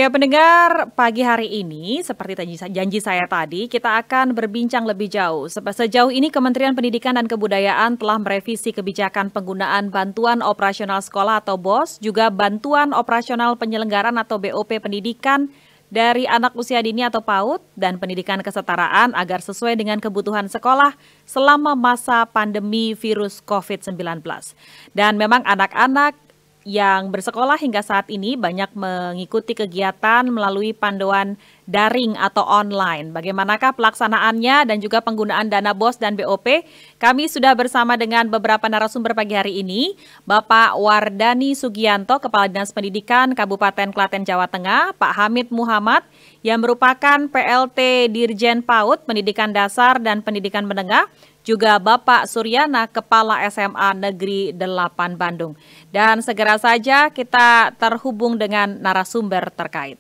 Ya, pendengar, pagi hari ini, seperti janji saya tadi, kita akan berbincang lebih jauh. Sejauh ini Kementerian Pendidikan dan Kebudayaan telah merevisi kebijakan penggunaan bantuan operasional sekolah atau BOS, juga bantuan operasional penyelenggaraan atau BOP pendidikan dari anak usia dini atau PAUD, dan pendidikan kesetaraan agar sesuai dengan kebutuhan sekolah selama masa pandemi virus COVID-19. Dan memang anak-anak yang bersekolah hingga saat ini banyak mengikuti kegiatan melalui panduan daring atau online. Bagaimanakah pelaksanaannya dan juga penggunaan dana BOS dan BOP? Kami sudah bersama dengan beberapa narasumber pagi hari ini. Bapak Wardani Sugianto, Kepala Dinas Pendidikan Kabupaten Klaten, Jawa Tengah, Pak Hamid Muhammad, yang merupakan PLT Dirjen PAUD, Pendidikan Dasar dan Pendidikan Menengah, juga Bapak Suryana, Kepala SMA Negeri 8 Bandung. Dan segera saja kita terhubung dengan narasumber terkait.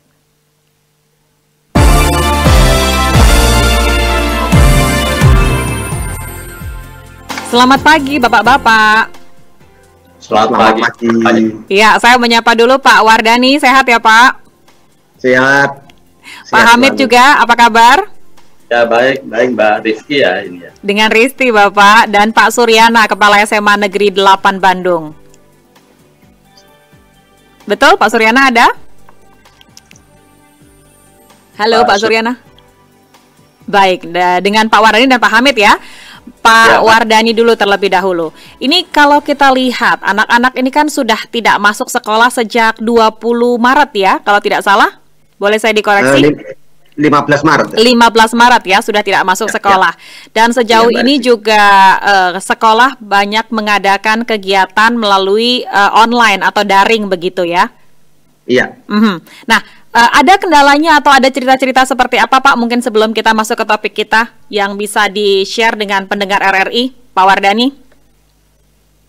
Selamat pagi Bapak-Bapak. Selamat pagi. Ya, saya menyapa dulu Pak Wardani, sehat ya Pak? Sehat. Pak Hamid juga, apa kabar? Ya, baik Mbak Rizky ya ini ya. Dengan Risti Bapak, dan Pak Suryana, Kepala SMA Negeri 8 Bandung. Betul, Pak Suryana ada? Halo Pak Suryana. Baik, dengan Pak Wardani dan Pak Hamid ya. Pak Wardani dulu terlebih dahulu. Ini kalau kita lihat, anak-anak ini kan sudah tidak masuk sekolah sejak 20 Maret ya, kalau tidak salah. Boleh saya dikoreksi? 15 Maret. 15 Maret ya, sudah tidak masuk sekolah. Dan sejauh ini juga sekolah banyak mengadakan kegiatan melalui online atau daring begitu ya? Iya. Nah, ada kendalanya atau ada cerita-cerita seperti apa Pak? Mungkin sebelum kita masuk ke topik kita yang bisa di-share dengan pendengar RRI, Pak Wardani.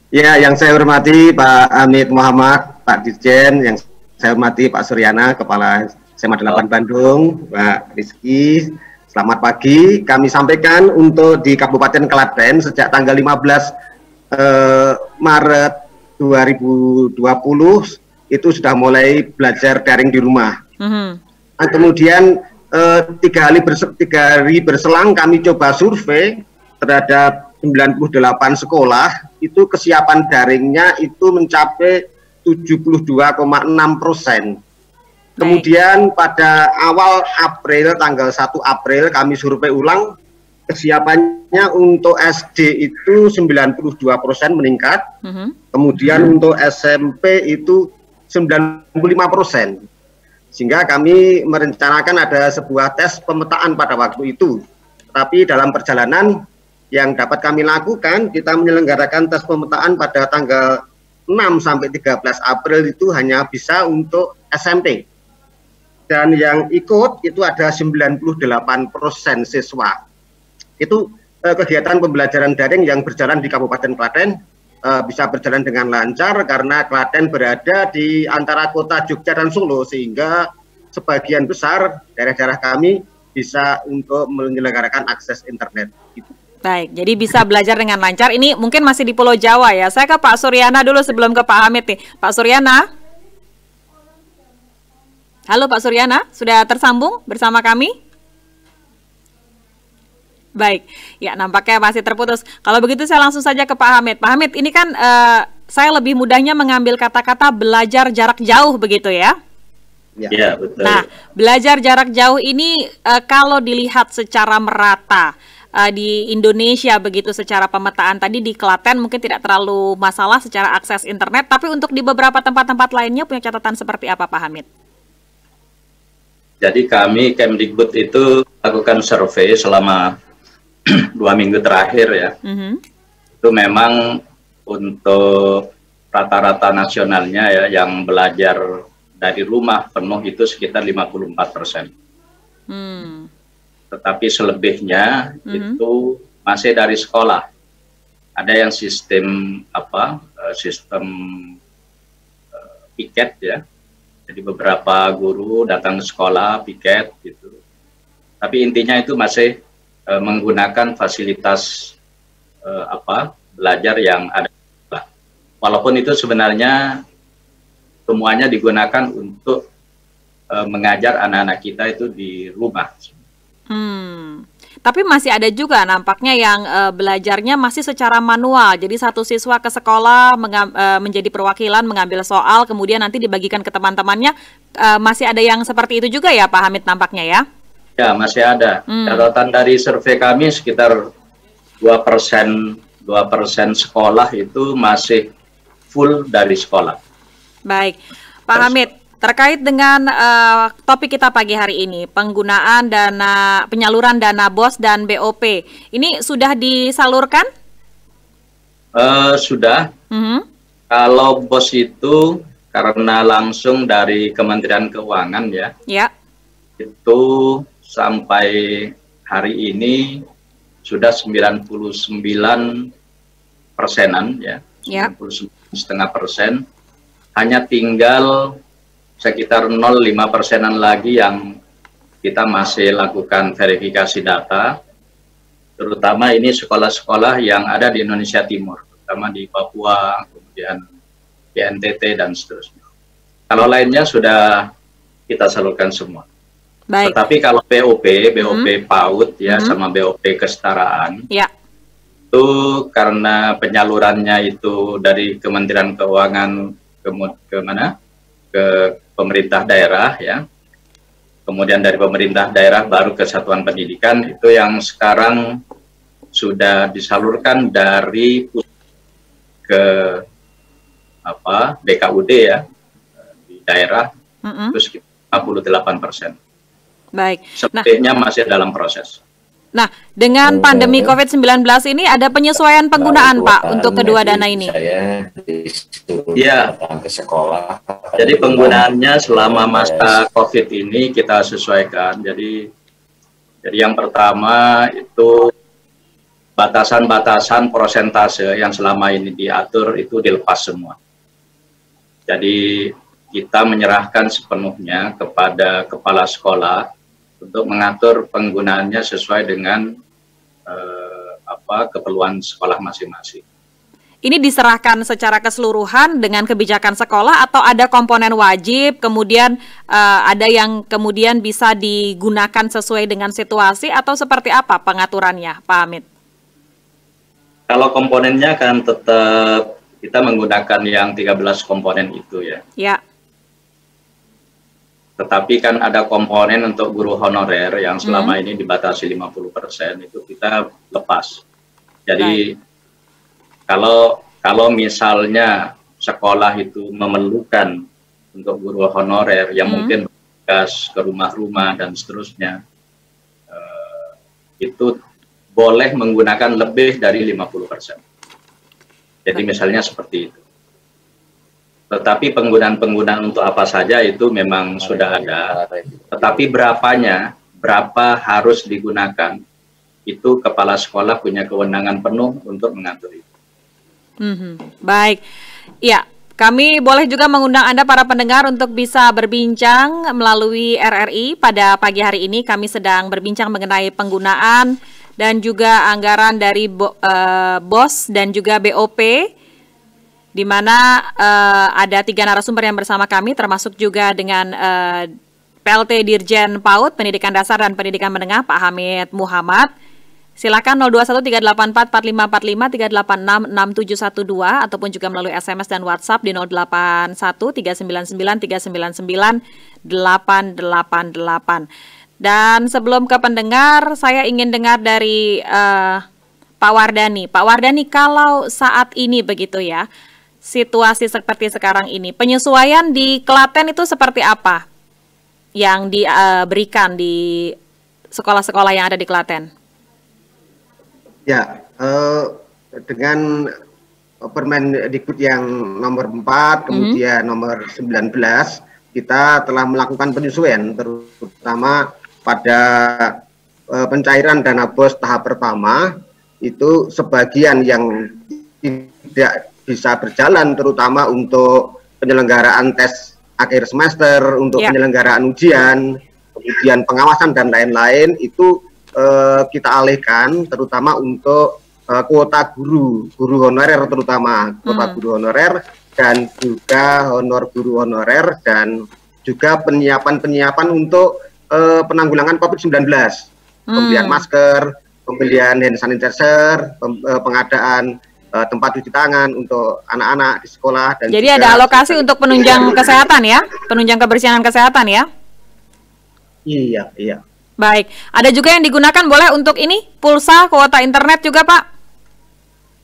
Ya, yang saya hormati Pak Hamid Muhammad, Pak Dirjen, yang saya hormati Pak Suryana, Kepala SMA 8 Bandung, Pak Rizky, selamat pagi. Kami sampaikan untuk di Kabupaten Klaten sejak tanggal 15 Maret 2020 itu sudah mulai belajar daring di rumah. Nah, kemudian 3 hari berselang kami coba survei terhadap 98 sekolah, itu kesiapan daringnya itu mencapai 72,6%. Kemudian pada awal April, tanggal 1 April kami survei ulang, kesiapannya untuk SD itu 92% meningkat, kemudian untuk SMP itu 95%. Sehingga kami merencanakan ada sebuah tes pemetaan pada waktu itu. Tapi dalam perjalanan yang dapat kami lakukan, kita menyelenggarakan tes pemetaan pada tanggal 6 sampai 13 April itu hanya bisa untuk SMP. Dan yang ikut itu ada 98% siswa. Itu kegiatan pembelajaran daring yang berjalan di Kabupaten Klaten bisa berjalan dengan lancar karena Klaten berada di antara kota Jogja dan Solo, sehingga sebagian besar daerah-daerah kami bisa untuk menyelenggarakan akses internet. Baik, jadi bisa belajar dengan lancar. Ini mungkin masih di Pulau Jawa ya. Saya ke Pak Suryana dulu sebelum ke Pak Hamid nih. Pak Suryana. Halo Pak Suryana, sudah tersambung bersama kami? Baik, ya nampaknya masih terputus. Kalau begitu saya langsung saja ke Pak Hamid. Pak Hamid, ini kan saya lebih mudahnya mengambil kata-kata belajar jarak jauh begitu ya? Ya, betul. Nah, belajar jarak jauh ini kalau dilihat secara merata di Indonesia begitu secara pemetaan tadi di Klaten mungkin tidak terlalu masalah secara akses internet, tapi untuk di beberapa tempat-tempat lainnya punya catatan seperti apa Pak Hamid? Jadi kami Kemdikbud itu lakukan survei selama 2 minggu terakhir ya. Itu memang untuk rata-rata nasionalnya ya yang belajar dari rumah penuh itu sekitar 54%. Tetapi selebihnya itu masih dari sekolah. Ada yang sistem sistem piket ya. Jadi beberapa guru datang ke sekolah piket gitu. Tapi intinya itu masih menggunakan fasilitas belajar yang ada. Walaupun itu sebenarnya semuanya digunakan untuk mengajar anak-anak kita itu di rumah. Tapi masih ada juga nampaknya yang belajarnya masih secara manual. Jadi satu siswa ke sekolah menjadi perwakilan mengambil soal, kemudian nanti dibagikan ke teman-temannya. Masih ada yang seperti itu juga ya Pak Hamid nampaknya ya? Ya, masih ada. Catatan dari survei kami sekitar 2% sekolah itu masih full dari sekolah. Baik, Pak Hamid. Terkait dengan topik kita pagi hari ini, penggunaan penyaluran dana BOS dan BOP, ini sudah disalurkan? Sudah. Kalau BOS itu karena langsung dari Kementerian Keuangan ya, itu sampai hari ini sudah 99%-an ya, 99,5%. Hanya tinggal sekitar 0,5%-an lagi yang kita masih lakukan verifikasi data, terutama ini sekolah-sekolah yang ada di Indonesia Timur, terutama di Papua, kemudian di NTT dan seterusnya. Kalau lainnya sudah kita salurkan semua. Baik. Tetapi kalau BOP PAUD ya sama BOP kesetaraan, itu karena penyalurannya itu dari Kementerian Keuangan ke pemerintah daerah ya, kemudian dari pemerintah daerah baru ke satuan pendidikan, itu yang sekarang sudah disalurkan dari ke BKUD ya di daerah itu sekitar 58%. Baik. Sepertinya masih dalam proses. Nah, dengan pandemi COVID-19 ini ada penyesuaian penggunaan Pak untuk kedua dana ini? Iya. Ke sekolah. Jadi penggunaannya selama masa COVID ini kita sesuaikan. Jadi yang pertama itu batasan-batasan persentase yang selama ini diatur itu dilepas semua. Jadi kita menyerahkan sepenuhnya kepada kepala sekolah untuk mengatur penggunaannya sesuai dengan keperluan sekolah masing-masing. Ini diserahkan secara keseluruhan dengan kebijakan sekolah atau ada komponen wajib, kemudian ada yang kemudian bisa digunakan sesuai dengan situasi atau seperti apa pengaturannya, Pak Hamid? Kalau komponennya kan tetap kita menggunakan yang 13 komponen itu ya. Ya. Tetapi kan ada komponen untuk guru honorer yang selama ini dibatasi 50%, itu kita lepas. Jadi kalau misalnya sekolah itu memerlukan untuk guru honorer yang mungkin bertugas ke rumah-rumah dan seterusnya, itu boleh menggunakan lebih dari 50%. Jadi misalnya seperti itu. Tetapi penggunaan untuk apa saja itu memang sudah ada. Tetapi berapa harus digunakan, itu kepala sekolah punya kewenangan penuh untuk mengatur itu. Baik, ya. Kami boleh juga mengundang Anda para pendengar untuk bisa berbincang melalui RRI. Pada pagi hari ini kami sedang berbincang mengenai penggunaan dan juga anggaran dari BOS dan juga BOP, di mana ada 3 narasumber yang bersama kami, termasuk juga dengan PLT Dirjen PAUD, Pendidikan Dasar dan Pendidikan Menengah, Pak Hamid Muhammad. Silakan 0213844538666712 ataupun juga melalui SMS dan WhatsApp di 081399399888. Dan sebelum ke pendengar, saya ingin dengar dari Pak Wardani. Pak Wardani, kalau saat ini begitu ya, situasi seperti sekarang ini, penyesuaian di Klaten itu seperti apa yang diberikan di sekolah-sekolah yang ada di Klaten? Ya, dengan Permendikbud yang nomor 4, kemudian nomor 19, kita telah melakukan penyesuaian, terutama pada pencairan dana BOS tahap pertama, itu sebagian yang tidak bisa berjalan, terutama untuk penyelenggaraan tes akhir semester, untuk penyelenggaraan ujian, kemudian pengawasan dan lain-lain, itu kita alihkan terutama untuk kuota guru honorer, terutama kuota guru honorer dan juga honor guru honorer dan juga penyiapan untuk penanggulangan COVID-19, pembelian masker, pembelian hand sanitizer, pengadaan tempat cuci tangan untuk anak-anak di sekolah. Dan jadi ada alokasi untuk penunjang kesehatan ya, penunjang kebersihan kesehatan ya? Iya, iya. Baik, ada juga yang digunakan boleh untuk ini pulsa kuota internet juga Pak?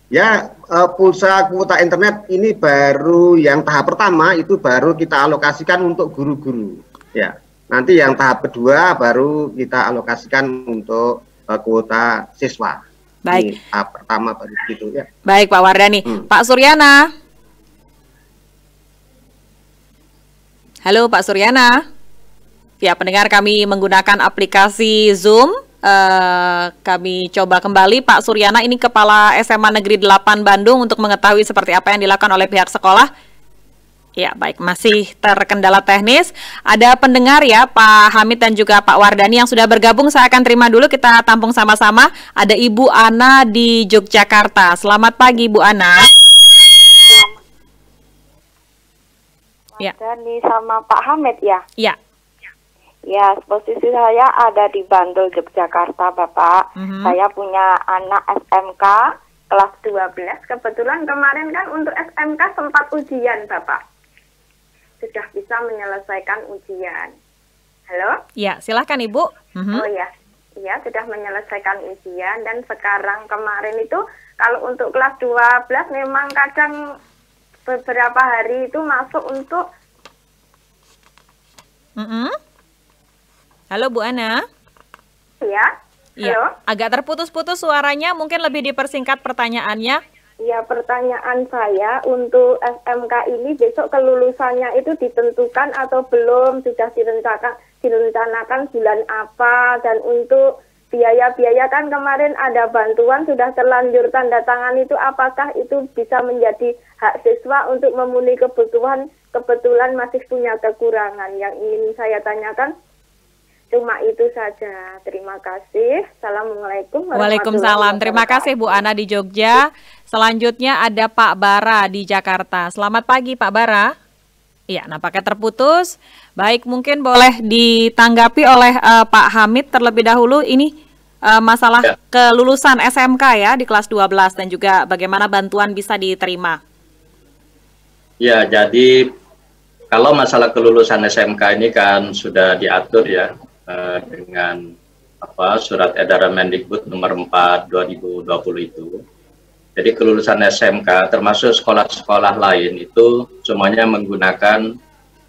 Ya, pulsa kuota internet ini baru yang tahap pertama itu baru kita alokasikan untuk guru-guru. Ya, nanti yang tahap kedua baru kita alokasikan untuk kuota siswa. Baik. Ini tahap pertama baru gitu ya. Baik Pak Wardani. Pak Suryana. Halo Pak Suryana. Ya, pendengar kami menggunakan aplikasi Zoom. Kami coba kembali Pak Suryana, ini Kepala SMA Negeri 8 Bandung, untuk mengetahui seperti apa yang dilakukan oleh pihak sekolah. Ya, baik, masih terkendala teknis. Ada pendengar ya, Pak Hamid dan juga Pak Wardani yang sudah bergabung. Saya akan terima dulu, kita tampung sama-sama. Ada Ibu Ana di Yogyakarta. Selamat pagi, Bu Ana. Ya. Wardani sama Pak Hamid ya? Ya. Ya, posisi saya ada di Bantul, Yogyakarta, Bapak. Saya punya anak SMK kelas 12. Kebetulan kemarin kan untuk SMK sempat ujian, Bapak. Sudah bisa menyelesaikan ujian. Halo? Ya, silakan Ibu. Oh ya, iya sudah menyelesaikan ujian, dan sekarang kemarin itu kalau untuk kelas 12 memang kadang beberapa hari itu masuk untuk Halo Bu Ana. Ya. Halo. Ya, agak terputus-putus suaranya, mungkin lebih dipersingkat pertanyaannya. Ya, pertanyaan saya untuk SMK ini besok kelulusannya itu ditentukan atau belum, sudah direncanakan bulan apa, dan untuk biaya-biaya kan kemarin ada bantuan sudah terlanjur tanda tangan, itu apakah itu bisa menjadi hak siswa untuk memenuhi kebetulan masih punya kekurangan. Yang ingin saya tanyakan cuma itu saja. Terima kasih. Assalamualaikum warahmatullahi wabarakatuh. Waalaikumsalam. Terima kasih Bu Ana di Jogja. Selanjutnya ada Pak Bara di Jakarta. Selamat pagi Pak Bara. Iya, nampaknya terputus. Baik, mungkin boleh ditanggapi oleh Pak Hamid terlebih dahulu. Ini masalah kelulusan SMK ya di kelas 12 dan juga bagaimana bantuan bisa diterima. Ya, jadi kalau masalah kelulusan SMK ini kan sudah diatur ya dengan surat edaran Mendikbud nomor 4 2020 itu. Jadi kelulusan SMK termasuk sekolah-sekolah lain itu semuanya menggunakan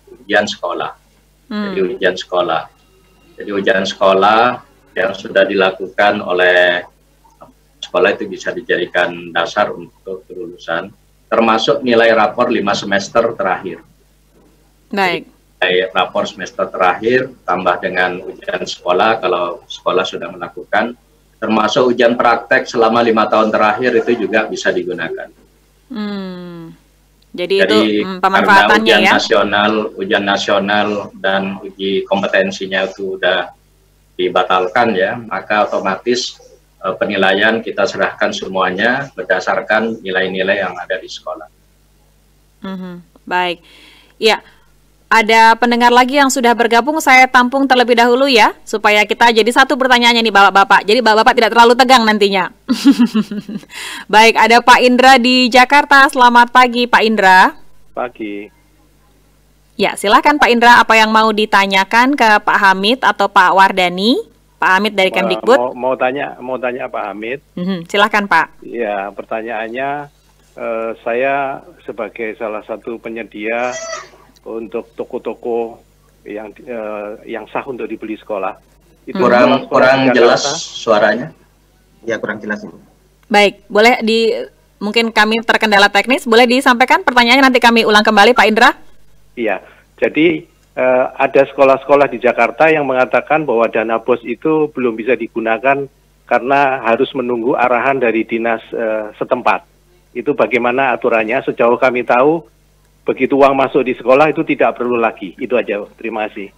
ujian sekolah. Jadi ujian sekolah. Jadi ujian sekolah yang sudah dilakukan oleh sekolah itu bisa dijadikan dasar untuk kelulusan, termasuk nilai rapor 5 semester terakhir. Baik. Nilai rapor semester terakhir tambah dengan ujian sekolah kalau sekolah sudah melakukan, termasuk ujian praktek selama 5 tahun terakhir itu juga bisa digunakan. Jadi itu pemanfaatannya ujian nasional dan uji kompetensinya itu udah dibatalkan ya, maka otomatis penilaian kita serahkan semuanya berdasarkan nilai-nilai yang ada di sekolah. Baik, ya. Ada pendengar lagi yang sudah bergabung, saya tampung terlebih dahulu ya, supaya kita jadi satu pertanyaannya nih Bapak-Bapak. Jadi Bapak-Bapak tidak terlalu tegang nantinya. Baik, ada Pak Indra di Jakarta. Selamat pagi Pak Indra. Pagi. Ya, silakan Pak Indra, apa yang mau ditanyakan ke Pak Hamid atau Pak Wardani? Pak Hamid dari Kemdikbud. Mau tanya Pak Hamid. Silakan Pak. Ya, pertanyaannya saya sebagai salah satu penyedia untuk toko-toko yang sah untuk dibeli sekolah. Itu kurang jelas suaranya. Ya, kurang jelas ini. Baik, boleh mungkin kami terkendala teknis, boleh disampaikan pertanyaannya, nanti kami ulang kembali Pak Indra. Iya, jadi ada sekolah-sekolah di Jakarta yang mengatakan bahwa dana BOS itu belum bisa digunakan karena harus menunggu arahan dari dinas setempat. Itu bagaimana aturannya? Sejauh kami tahu, begitu uang masuk di sekolah itu tidak perlu lagi. Itu aja. Terima kasih.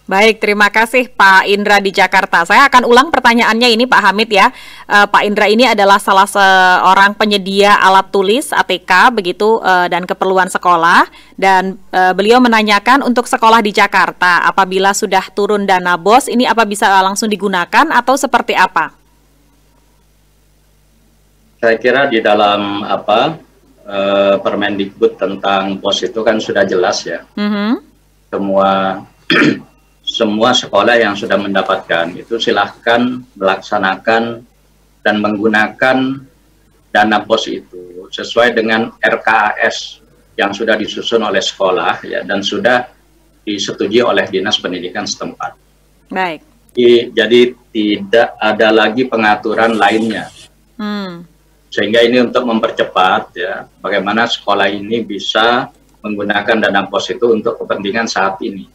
Baik, terima kasih Pak Indra di Jakarta. Saya akan ulang pertanyaannya ini Pak Hamid ya. Pak Indra ini adalah salah seorang penyedia alat tulis ATK begitu dan keperluan sekolah, dan beliau menanyakan untuk sekolah di Jakarta apabila sudah turun dana BOS ini apa bisa langsung digunakan atau seperti apa? Saya kira di dalam Permendikbud tentang BOS itu kan sudah jelas ya. Semua sekolah yang sudah mendapatkan itu silahkan melaksanakan dan menggunakan dana BOS itu sesuai dengan RKAS yang sudah disusun oleh sekolah ya, dan sudah disetujui oleh Dinas Pendidikan setempat. Baik. Jadi tidak ada lagi pengaturan lainnya. Sehingga ini untuk mempercepat ya bagaimana sekolah ini bisa menggunakan dana BOS itu untuk kepentingan saat ini.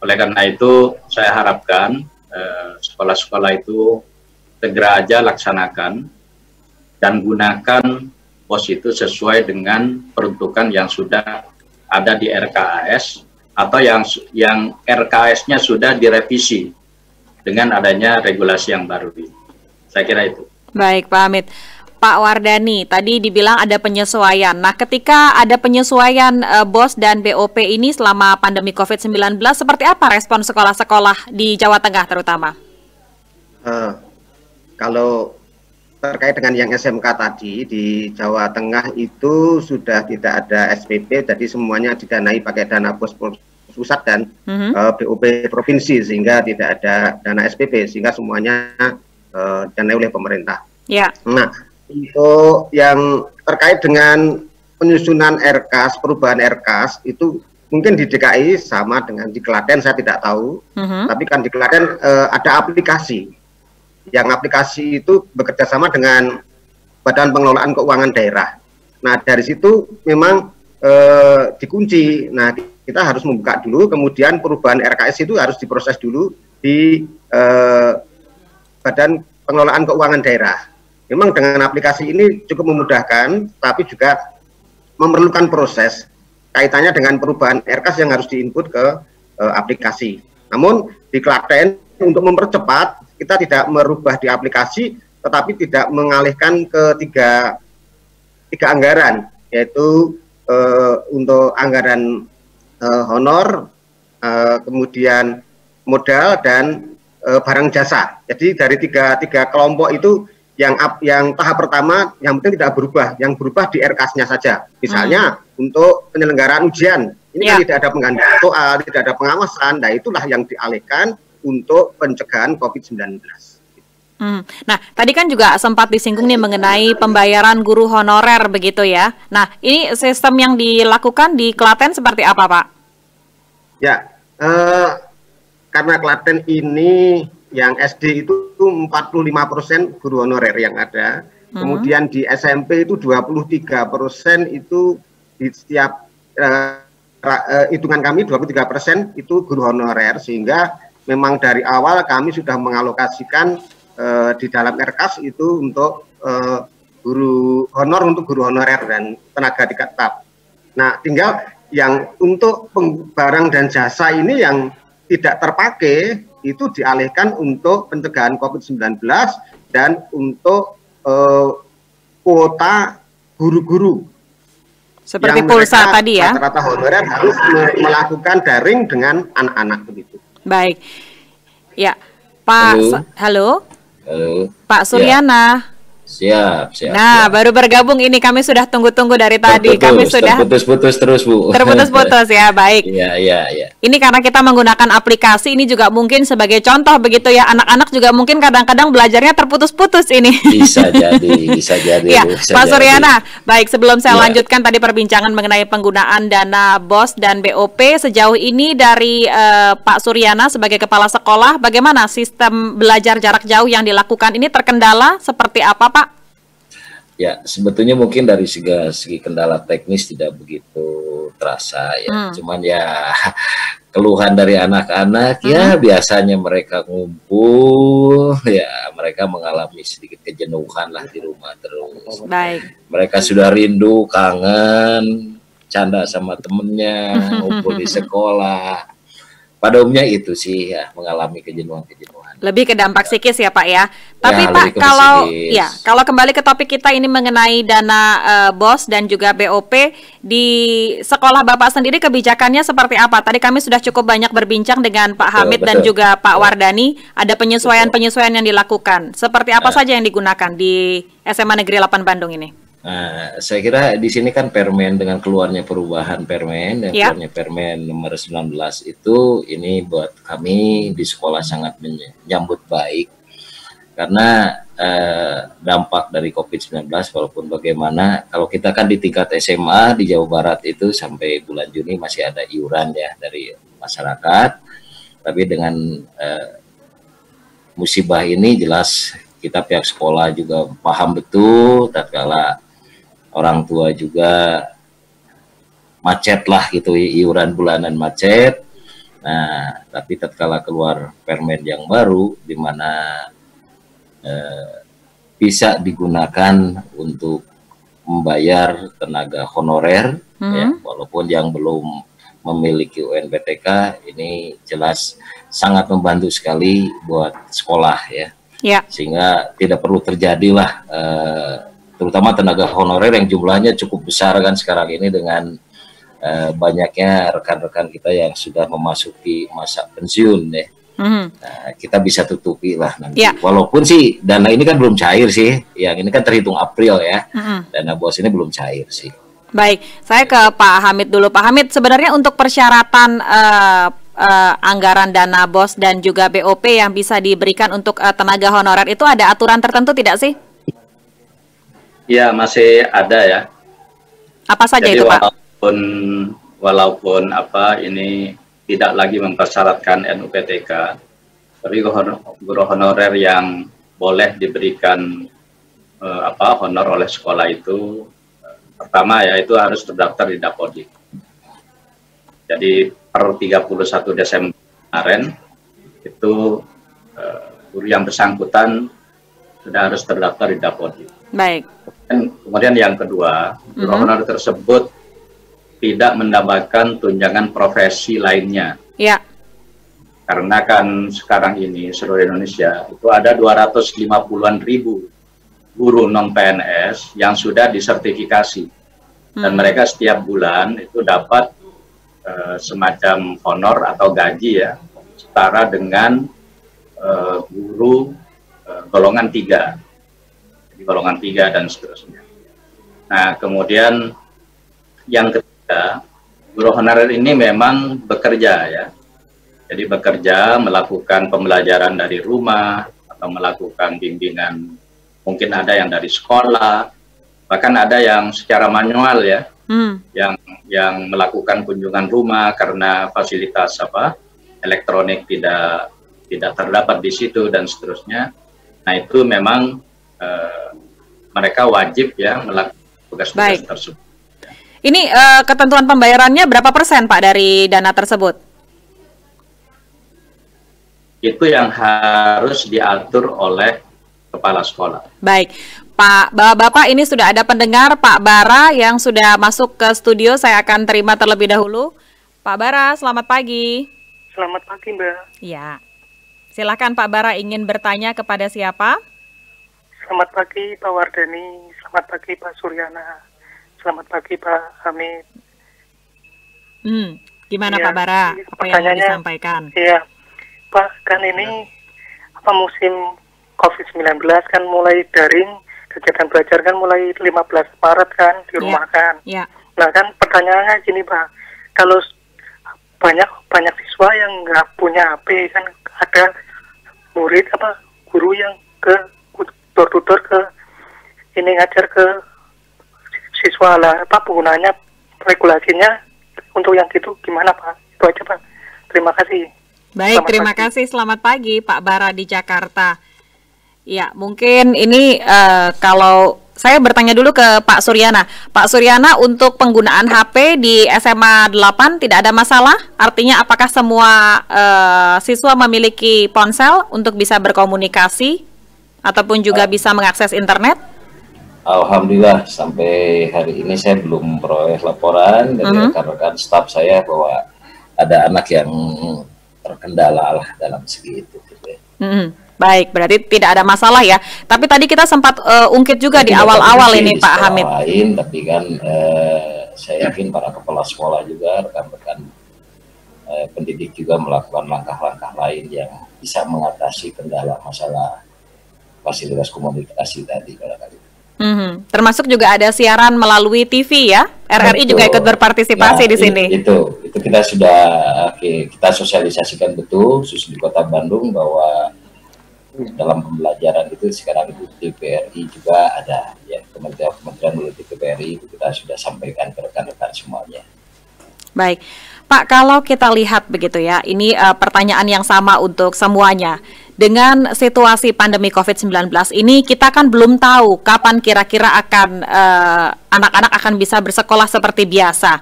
Oleh karena itu, saya harapkan sekolah-sekolah itu segera aja laksanakan dan gunakan BOS itu sesuai dengan peruntukan yang sudah ada di RKAS atau yang RKAS-nya sudah direvisi dengan adanya regulasi yang baru ini. Saya kira itu. Baik, Pak Hamid. Pak Wardani, tadi dibilang ada penyesuaian. Nah, ketika ada penyesuaian BOS dan BOP ini selama pandemi COVID-19, seperti apa respon sekolah-sekolah di Jawa Tengah terutama? Kalau terkait dengan yang SMK tadi, di Jawa Tengah itu sudah tidak ada SPP, jadi semuanya didanai pakai dana BOS pusat dan BOP provinsi, sehingga tidak ada dana SPP, sehingga semuanya didanai oleh pemerintah. Ya. Nah, untuk yang terkait dengan penyusunan RKAS, perubahan RKAS itu mungkin di DKI sama dengan di Klaten, saya tidak tahu. Tapi kan di Klaten ada aplikasi. Yang aplikasi itu bekerja sama dengan Badan Pengelolaan Keuangan Daerah. Nah, dari situ memang dikunci. Nah, kita harus membuka dulu, kemudian perubahan RKAS itu harus diproses dulu di Badan Pengelolaan Keuangan Daerah. Memang dengan aplikasi ini cukup memudahkan, tapi juga memerlukan proses kaitannya dengan perubahan RKAS yang harus diinput ke aplikasi. Namun di Klaten untuk mempercepat, kita tidak merubah di aplikasi, tetapi tidak mengalihkan ke tiga anggaran, yaitu untuk anggaran honor, kemudian modal, dan barang jasa. Jadi dari tiga kelompok itu yang tahap pertama yang penting tidak berubah, yang berubah di RKAS-nya saja. Misalnya untuk penyelenggaraan ujian, ini kan tidak ada penggandaan soal, tidak ada pengawasan, nah itulah yang dialihkan untuk pencegahan COVID-19. Nah, tadi kan juga sempat disinggung nih mengenai pembayaran guru honorer begitu ya. Nah, ini sistem yang dilakukan di Klaten seperti apa, Pak? Ya, karena Klaten ini yang SD itu 45% guru honorer yang ada, kemudian di SMP itu 23% itu di setiap hitungan kami 23% itu guru honorer, sehingga memang dari awal kami sudah mengalokasikan di dalam RKAS itu untuk guru honor, untuk guru honorer dan tenaga tetap. Nah, tinggal yang untuk barang dan jasa ini yang tidak terpakai itu dialihkan untuk pencegahan COVID-19 dan untuk kuota guru-guru. Seperti pulsa tadi ya. Rata-rata honorer harus melakukan daring dengan anak-anak begitu. Baik. Ya, Pak. Halo. Halo. Pak Suryana. Siap. Nah, baru bergabung ini, kami sudah tunggu-tunggu dari tadi. Kami sudah terputus terus, Bu. Terputus-putus ya, baik. Iya. Ini karena kita menggunakan aplikasi, ini juga mungkin sebagai contoh begitu ya. Anak-anak juga mungkin kadang-kadang belajarnya terputus-putus ini. Bisa jadi. Ya, Pak Suryana, baik, sebelum saya lanjutkan tadi perbincangan mengenai penggunaan dana BOS dan BOP, sejauh ini dari Pak Suryana sebagai kepala sekolah, bagaimana sistem belajar jarak jauh yang dilakukan ini, terkendala seperti apa, Pak? Ya, sebetulnya mungkin dari segi kendala teknis tidak begitu terasa ya. Cuman ya keluhan dari anak-anak ya biasanya mereka ngumpul ya, mereka mengalami sedikit kejenuhan lah di rumah terus. Baik. Mereka sudah rindu, kangen, canda sama temennya, ngumpul di sekolah. pada umumnya itu sih ya, mengalami kejenuhan-kejenuhan. Lebih ke dampak psikis ya Pak ya. Tapi Ya, Pak, lebih ke kalau psikis. ya kalau kembali ke topik kita ini mengenai dana BOS dan juga BOP di sekolah Bapak sendiri, kebijakannya seperti apa? Tadi kami sudah cukup banyak berbincang dengan Pak Hamid dan betul. juga Pak Wardani. Ada penyesuaian-penyesuaian yang dilakukan. Seperti apa saja yang digunakan di SMA Negeri 8 Bandung ini? Nah, saya kira di sini kan Permen dengan keluarnya perubahan Permen dan Ya. keluarnya Permen nomor 19 itu, ini buat kami di sekolah sangat menyambut baik karena dampak dari COVID-19 walaupun bagaimana, kalau kita kan di tingkat SMA di Jawa Barat itu sampai bulan Juni masih ada iuran ya dari masyarakat, tapi dengan musibah ini jelas kita pihak sekolah juga paham betul tatkala orang tua juga macet lah gitu, iuran bulanan macet. Nah, tapi tatkala keluar Permen yang baru di mana bisa digunakan untuk membayar tenaga honorer, ya, walaupun yang belum memiliki UNBTK, ini jelas sangat membantu sekali buat sekolah ya. Ya. Sehingga tidak perlu terjadilah terutama tenaga honorer yang jumlahnya cukup besar kan sekarang ini dengan banyaknya rekan-rekan kita yang sudah memasuki masa pensiun ya. Nah, kita bisa tutupi lah nanti. Ya. Walaupun sih dana ini kan belum cair sih, yang ini kan terhitung April ya. Dana BOS ini belum cair sih. Baik, saya ke Pak Hamid dulu. Pak Hamid, sebenarnya untuk persyaratan anggaran dana BOS dan juga BOP yang bisa diberikan untuk tenaga honorer itu ada aturan tertentu tidak sih? Ya, masih ada ya. Apa saja Jadi itu Pak? walaupun apa ini tidak lagi mempersyaratkan NUPTK, tapi guru honorer yang boleh diberikan honor oleh sekolah itu, pertama ya itu harus terdaftar di Dapodik. Jadi per 31 Desember kemarin itu guru yang bersangkutan sudah harus terdaftar di Dapodik. Baik. Dan kemudian yang kedua, guru honorer tersebut tidak mendapatkan tunjangan profesi lainnya. Ya. Karena kan sekarang ini seluruh Indonesia itu ada 250-an ribu guru non-PNS yang sudah disertifikasi. Dan mereka setiap bulan itu dapat semacam honor atau gaji ya, setara dengan guru golongan 3. Jadi golongan 3 dan seterusnya. Nah, kemudian yang ketiga, guru honorer ini memang bekerja ya. Jadi bekerja, melakukan pembelajaran dari rumah, atau melakukan bimbingan, mungkin ada yang dari sekolah, bahkan ada yang secara manual ya, yang melakukan kunjungan rumah karena fasilitas elektronik tidak terdapat di situ dan seterusnya. Nah itu memang mereka wajib ya melakukan tugas-tugas tersebut. Ini ketentuan pembayarannya berapa persen Pak dari dana tersebut? Itu yang harus diatur oleh kepala sekolah. Baik, Pak Bapak, ini sudah ada pendengar Pak Bara yang sudah masuk ke studio. Saya akan terima terlebih dahulu. Pak Bara, selamat pagi. Selamat pagi Mbak. Ya, silakan Pak Bara, ingin bertanya kepada siapa? Selamat pagi Pak Wardani, selamat pagi Pak Suryana, selamat pagi Pak Hamid. Gimana Ya, Pak Bara? Apa yang mau disampaikan? Iya, Pak, kan ini musim COVID-19 kan mulai daring, kegiatan belajar kan mulai 15 Maret kan, di rumah kan. Ya. Nah kan pertanyaannya gini Pak, kalau banyak siswa yang nggak punya HP kan, ada murid guru yang ke door-to-door ke ini ngajar ke siswa lah, penggunaannya, regulasinya untuk yang gitu gimana Pak? Itu aja Pak. Terima kasih. Baik, terima kasih. Selamat pagi Pak Bara di Jakarta. Ya, mungkin ini kalau saya bertanya dulu ke Pak Suryana. Pak Suryana, untuk penggunaan HP di SMA 8 tidak ada masalah? Artinya apakah semua siswa memiliki ponsel untuk bisa berkomunikasi ataupun juga bisa mengakses internet? Alhamdulillah sampai hari ini saya belum memperoleh laporan dari rekan-rekan staf saya bahwa ada anak yang terkendala lah dalam segi itu. Gitu ya. Baik, berarti tidak ada masalah ya. Tapi tadi kita sempat ungkit juga di awal-awal ini Pak Hamid. Lain, tapi kan saya yakin para kepala sekolah juga, rekan-rekan pendidik juga melakukan langkah-langkah lain yang bisa mengatasi kendala masalah fasilitas komunikasi tadi barangkali. Termasuk juga ada siaran melalui TV ya. RRI juga ikut berpartisipasi di sini. Itu kita sudah kita sosialisasikan betul, khusus di Kota Bandung, bahwa dalam pembelajaran itu sekarang itu TVRI juga ada ya, kementerian melalui TVRI itu kita sudah sampaikan ke rekan-rekan semuanya. Baik, Pak, kalau kita lihat begitu ya, ini pertanyaan yang sama untuk semuanya. Dengan situasi pandemi COVID-19 ini, kita kan belum tahu kapan kira-kira akan anak-anak akan bisa bersekolah seperti biasa.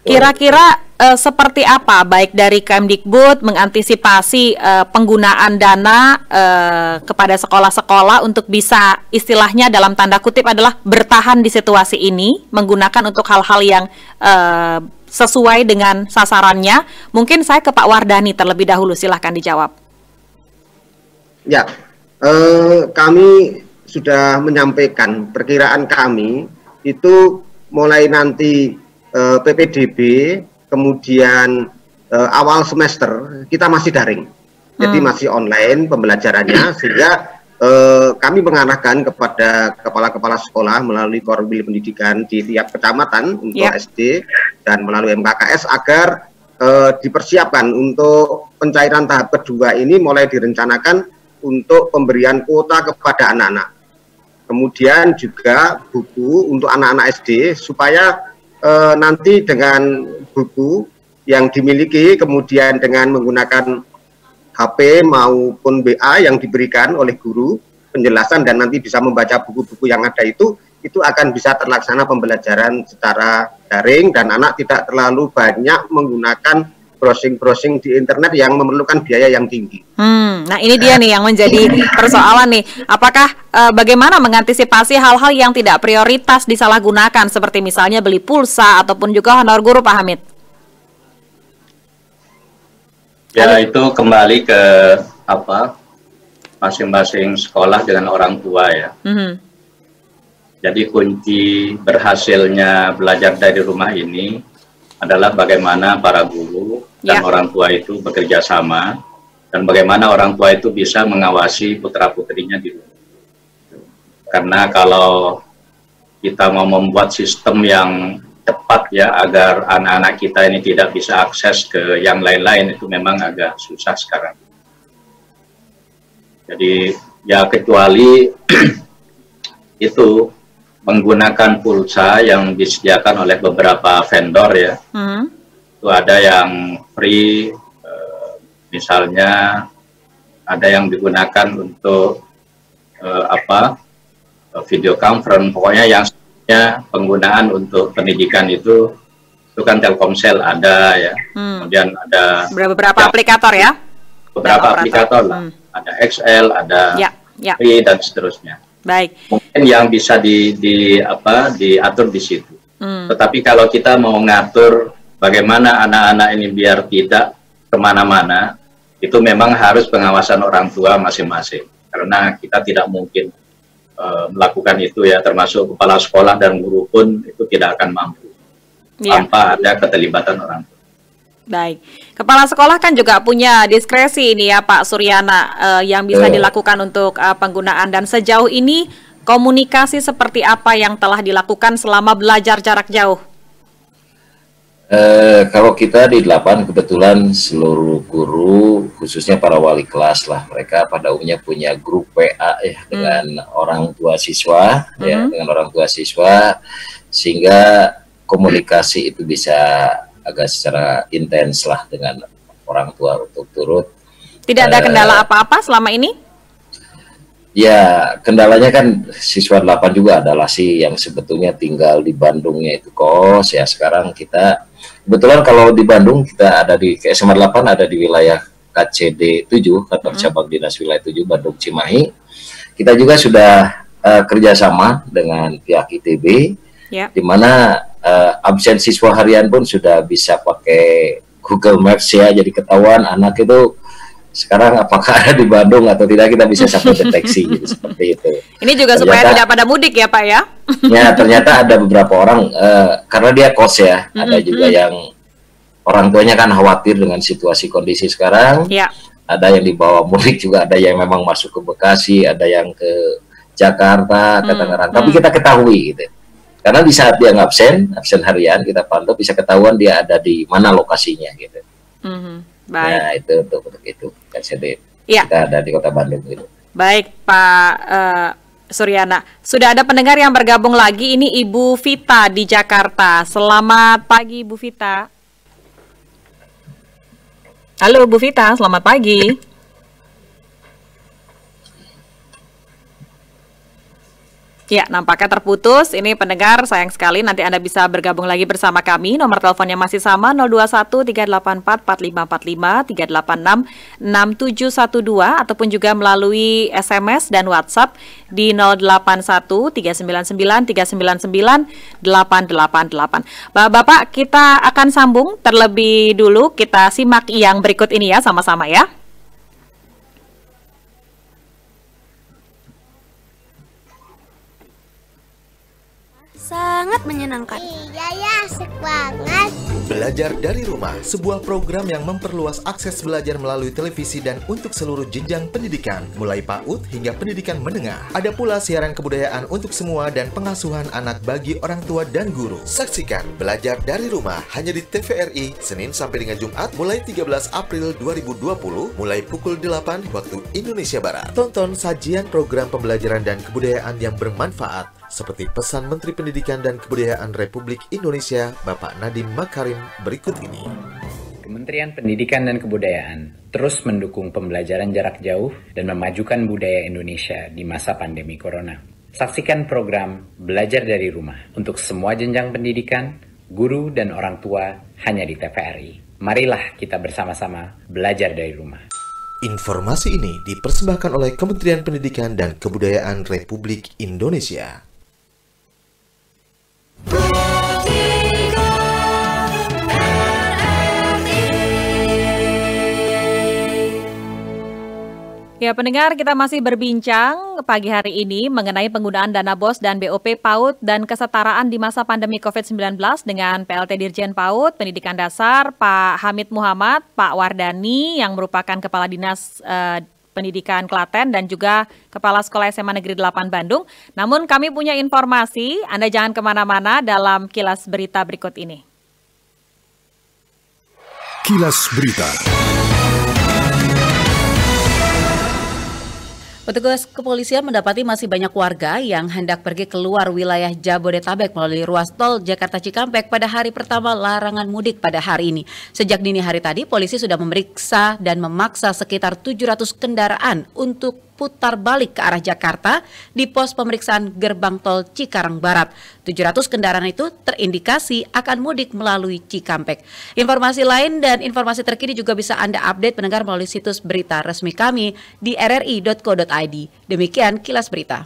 Kira-kira seperti apa baik dari Kemdikbud mengantisipasi penggunaan dana kepada sekolah-sekolah untuk bisa istilahnya dalam tanda kutip adalah bertahan di situasi ini, menggunakan untuk hal-hal yang sesuai dengan sasarannya. Mungkin saya ke Pak Wardani terlebih dahulu, silahkan dijawab. Ya, kami sudah menyampaikan perkiraan kami itu mulai nanti PPDB, kemudian awal semester kita masih daring, jadi masih online pembelajarannya, sehingga kami mengarahkan kepada kepala-kepala sekolah melalui Korwil Pendidikan di tiap kecamatan untuk SD dan melalui MKKS agar dipersiapkan untuk pencairan tahap kedua ini mulai direncanakan untuk pemberian kuota kepada anak-anak. Kemudian juga buku untuk anak-anak SD supaya nanti dengan buku yang dimiliki, kemudian dengan menggunakan HP maupun BA yang diberikan oleh guru, penjelasan dan nanti bisa membaca buku-buku yang ada itu akan bisa terlaksana pembelajaran secara daring dan anak tidak terlalu banyak menggunakan browsing-browsing di internet yang memerlukan biaya yang tinggi. Nah ini dia nih yang menjadi persoalan nih. Apakah bagaimana mengantisipasi hal-hal yang tidak prioritas disalahgunakan seperti misalnya beli pulsa ataupun juga honor guru, Pak Hamid? Ya itu kembali ke masing-masing sekolah dengan orang tua ya. Jadi kunci berhasilnya belajar dari rumah ini adalah bagaimana para guru dan orang tua itu bekerja sama dan bagaimana orang tua itu bisa mengawasi putra-putrinya di rumah. Karena kalau kita mau membuat sistem yang tepat ya agar anak-anak kita ini tidak bisa akses ke yang lain-lain itu memang agak susah sekarang. Jadi ya kecuali itu menggunakan pulsa yang disediakan oleh beberapa vendor ya. Itu ada yang free, misalnya ada yang digunakan untuk video conference, pokoknya yang penggunaan untuk pendidikan itu kan Telkomsel ada ya. Kemudian ada beberapa aplikator ya. Beberapa aplikator lah. Ada XL, ada free dan seterusnya. Baik. Mungkin yang bisa diatur di situ. Tetapi kalau kita mau ngatur bagaimana anak-anak ini biar tidak kemana-mana, itu memang harus pengawasan orang tua masing-masing. Karena kita tidak mungkin melakukan itu ya, termasuk kepala sekolah dan guru pun itu tidak akan mampu tanpa ada keterlibatan orang tua. Baik, kepala sekolah kan juga punya diskresi ini ya Pak Suryana yang bisa dilakukan untuk penggunaan, dan sejauh ini komunikasi seperti apa yang telah dilakukan selama belajar jarak jauh? Kalau kita di 8 kebetulan seluruh guru khususnya para wali kelas lah, mereka pada umumnya punya grup WA ya dengan orang tua siswa ya, dengan orang tua siswa, sehingga komunikasi itu bisa agak secara intens lah dengan orang tua untuk turut. Tidak ada kendala apa-apa selama ini? Ya, kendalanya kan siswa 8 juga adalah sih yang sebetulnya tinggal di Bandungnya itu kos ya. Sekarang kita kebetulan kalau di Bandung kita ada di SMA 8 ada di wilayah KCD 7, kantor cabang dinas wilayah 7 Bandung Cimahi. Kita juga sudah kerjasama dengan pihak ITB, di mana absen siswa harian pun sudah bisa pakai Google Maps ya, jadi ketahuan anak itu sekarang apakah ada di Bandung atau tidak, kita bisa sampai deteksi gitu, seperti itu. Ini juga ternyata, supaya tidak pada mudik ya Pak ya? Ya, ternyata ada beberapa orang karena dia kos ya, ada juga yang orang tuanya kan khawatir dengan situasi kondisi sekarang. Ya. Ada yang dibawa mudik juga, ada yang memang masuk ke Bekasi, ada yang ke Jakarta, ke Tangerang. Tapi kita ketahui gitu. Karena di saat dia absen harian, kita pantau bisa ketahuan dia ada di mana lokasinya gitu. Baik. Nah, itu untuk itu RCD. Ya. Kita ada di Kota Bandung gitu. Baik, Pak Suryana. Sudah ada pendengar yang bergabung lagi, ini Ibu Vita di Jakarta. Selamat pagi Ibu Vita. Halo Bu Vita, selamat pagi. Ya, nampaknya terputus. Ini pendengar, sayang sekali. Nanti Anda bisa bergabung lagi bersama kami. Nomor teleponnya masih sama, 021-384-4545, 386-6712, ataupun juga melalui SMS dan WhatsApp di 081-399-399-888. Bapak, kita akan sambung terlebih dulu. Kita simak yang berikut ini ya, sama-sama ya. Sangat menyenangkan. Iya ya, asik banget. Belajar dari rumah, sebuah program yang memperluas akses belajar melalui televisi dan untuk seluruh jenjang pendidikan, mulai PAUD hingga pendidikan menengah. Ada pula siaran kebudayaan untuk semua dan pengasuhan anak bagi orang tua dan guru. Saksikan Belajar dari Rumah hanya di TVRI, Senin sampai dengan Jumat mulai 13 April 2020, mulai pukul 8 waktu Indonesia Barat. Tonton sajian program pembelajaran dan kebudayaan yang bermanfaat, seperti pesan Menteri Pendidikan dan Kebudayaan Republik Indonesia, Bapak Nadiem Makarim berikut ini. Kementerian Pendidikan dan Kebudayaan terus mendukung pembelajaran jarak jauh dan memajukan budaya Indonesia di masa pandemi Corona. Saksikan program Belajar dari Rumah untuk semua jenjang pendidikan, guru dan orang tua hanya di TVRI. Marilah kita bersama-sama belajar dari rumah. Informasi ini dipersembahkan oleh Kementerian Pendidikan dan Kebudayaan Republik Indonesia. Ya, pendengar, kita masih berbincang pagi hari ini mengenai penggunaan dana BOS dan BOP PAUD dan kesetaraan di masa pandemi COVID-19 dengan PLT Dirjen PAUD Pendidikan Dasar Pak Hamid Muhammad, Pak Wardani yang merupakan Kepala Dinas Pendidikan Klaten dan juga Kepala Sekolah SMA Negeri 8 Bandung. Namun kami punya informasi, Anda jangan kemana-mana dalam kilas berita berikut ini. Kilas Berita. Petugas kepolisian mendapati masih banyak warga yang hendak pergi keluar wilayah Jabodetabek melalui ruas tol Jakarta Cikampek pada hari pertama larangan mudik pada hari ini. Sejak dini hari tadi, polisi sudah memeriksa dan memaksa sekitar 700 kendaraan untuk putar balik ke arah Jakarta di pos pemeriksaan gerbang tol Cikarang Barat. 700 kendaraan itu terindikasi akan mudik melalui Cikampek. Informasi lain dan informasi terkini juga bisa Anda update pendengar melalui situs berita resmi kami di rri.co.id. Demikian kilas berita.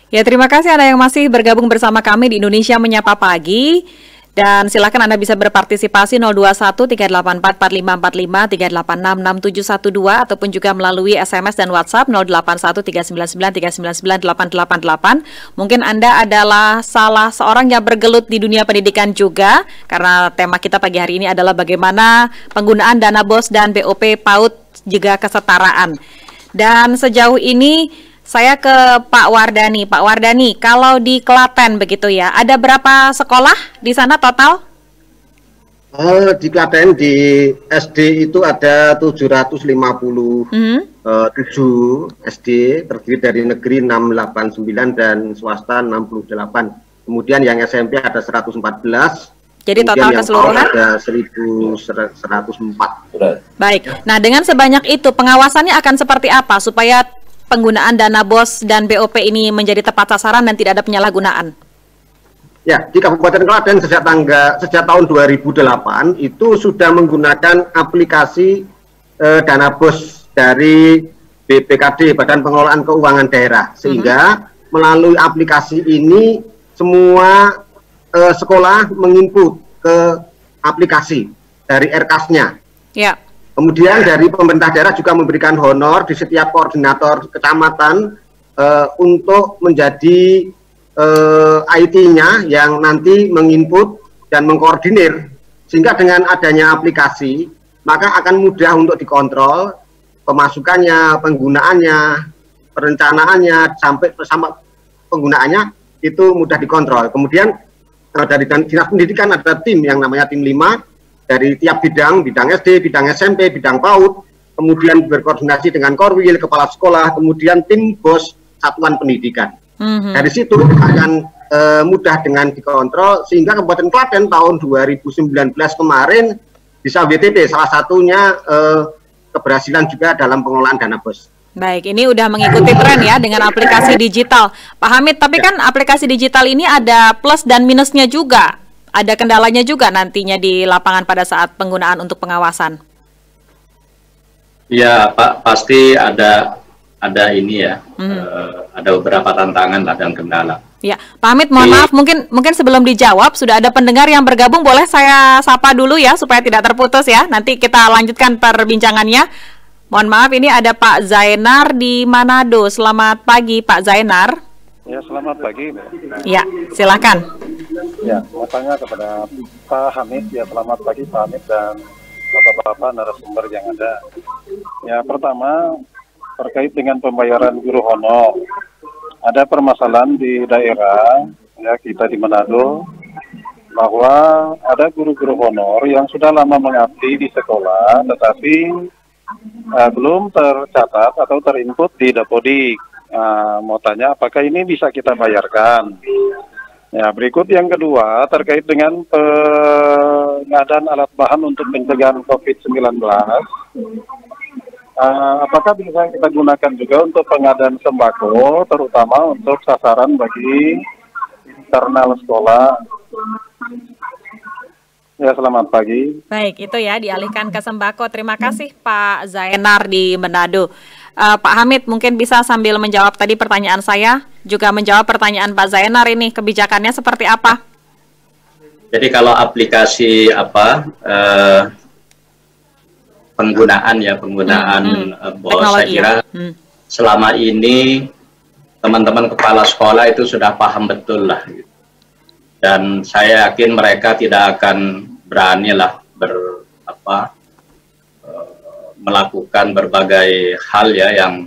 Ya, terima kasih Anda yang masih bergabung bersama kami di Indonesia Menyapa Pagi. Dan silakan Anda bisa berpartisipasi 021-384-4545, 386-6712, ataupun juga melalui SMS dan WhatsApp 081-399-399-888. Mungkin Anda adalah salah seorang yang bergelut di dunia pendidikan juga, karena tema kita pagi hari ini adalah bagaimana penggunaan dana BOS dan BOP PAUD juga kesetaraan. Dan sejauh ini saya ke Pak Wardani. Pak Wardani, kalau di Klaten begitu ya, ada berapa sekolah di sana total? Di Klaten di SD itu ada 757 SD, terdiri dari negeri 689 dan swasta 68. Kemudian yang SMP ada 114. Jadi total keseluruhan ada 1.104. Baik. Nah, dengan sebanyak itu pengawasannya akan seperti apa supaya penggunaan dana BOS dan BOP ini menjadi tepat sasaran dan tidak ada penyalahgunaan? Ya, di Kabupaten Klaten sejak tahun 2008 itu sudah menggunakan aplikasi dana BOS dari BPKD, Badan Pengelolaan Keuangan Daerah, sehingga melalui aplikasi ini semua sekolah menginput ke aplikasi dari RKAS-nya. Ya. Kemudian dari pemerintah daerah juga memberikan honor di setiap koordinator kecamatan untuk menjadi IT-nya yang nanti menginput dan mengkoordinir, sehingga dengan adanya aplikasi maka akan mudah untuk dikontrol pemasukannya, penggunaannya, perencanaannya sampai penggunaannya itu mudah dikontrol. Kemudian dari Dinas Pendidikan ada tim yang namanya tim 5 dari tiap bidang SD, bidang SMP, bidang PAUD, kemudian berkoordinasi dengan Korwil, kepala sekolah, kemudian tim BOS satuan pendidikan. Dari situ akan mudah dengan dikontrol, sehingga Kabupaten Klaten tahun 2019 kemarin bisa WTP, salah satunya keberhasilan juga dalam pengelolaan dana BOS. Baik, ini udah mengikuti tren ya dengan aplikasi digital. Pak Hamid, tapi kan aplikasi digital ini ada plus dan minusnya juga. Ada kendalanya juga nantinya di lapangan pada saat penggunaan untuk pengawasan. Ya, Pak, pasti ada ini ya. Ada beberapa tantangan lah dan kendala. Ya, Pak Hamid, mohon maaf, mungkin sebelum dijawab sudah ada pendengar yang bergabung, boleh saya sapa dulu ya supaya tidak terputus ya. Nanti kita lanjutkan perbincangannya. Mohon maaf, ini ada Pak Zainar di Manado. Selamat pagi, Pak Zainar. Ya, selamat pagi. Ya, silakan. Ya, mau tanya kepada Pak Hamid. Ya, selamat pagi Pak Hamid dan bapak-bapak narasumber yang ada. Ya, pertama terkait dengan pembayaran guru honor. Ada permasalahan di daerah, ya kita di Manado, bahwa ada guru-guru honor yang sudah lama mengabdi di sekolah, tetapi belum tercatat atau terinput di Dapodik. Mau tanya apakah ini bisa kita bayarkan? Ya, berikut yang kedua terkait dengan pengadaan alat bahan untuk pencegahan COVID-19. Apakah bisa kita gunakan juga untuk pengadaan sembako, terutama untuk sasaran bagi internal sekolah? Ya, selamat pagi. Baik, itu ya dialihkan ke sembako. Terima kasih Pak Zainar di Manado. Pak Hamid mungkin bisa sambil menjawab tadi pertanyaan saya, juga menjawab pertanyaan Pak Zainar ini, kebijakannya seperti apa? Jadi kalau aplikasi penggunaan BOS, saya kira selama ini teman-teman kepala sekolah itu sudah paham betul lah. Dan saya yakin mereka tidak akan berani lah melakukan berbagai hal ya yang